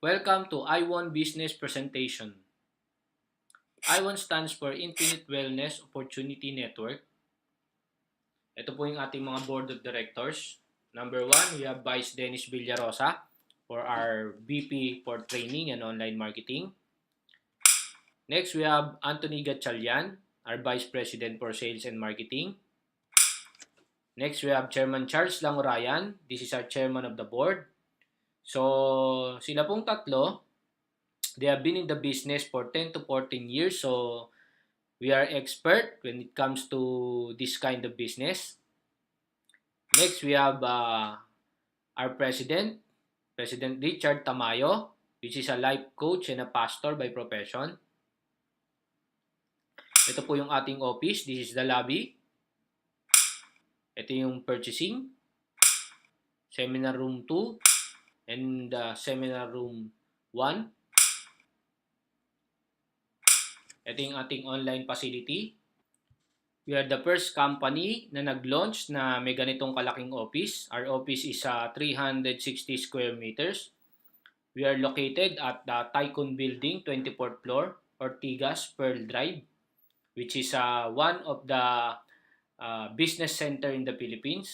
Welcome to iWon Business Presentation. iWon stands for Infinite Wellness Opportunity Network. Ito po yung ating mga board of directors. Number 1, we have Vice Dennis Villarosa for our VP for Training and Online Marketing. Next, we have Anthony Gatchalian, our Vice President for Sales and Marketing. Next, we have Chairman Charles Langorayan. This is our Chairman of the Board. So, sila pong tatlo, they have been in the business for 10 to 14 years. So, we are expert when it comes to this kind of business. Next, we have our President Richard Tamayo, which is a life coach and a pastor by profession. Ito po yung ating office. This is the lobby. Ito yung purchasing. Seminar room 2 and seminar room 1. Ito yung ating online facility. We are the first company na nag-launch na may ganitong kalaking office. Our office is 360 square meters. We are located at the Tycoon Building, 24th floor, Ortigas, Pearl Drive, which is one of the business center in the Philippines.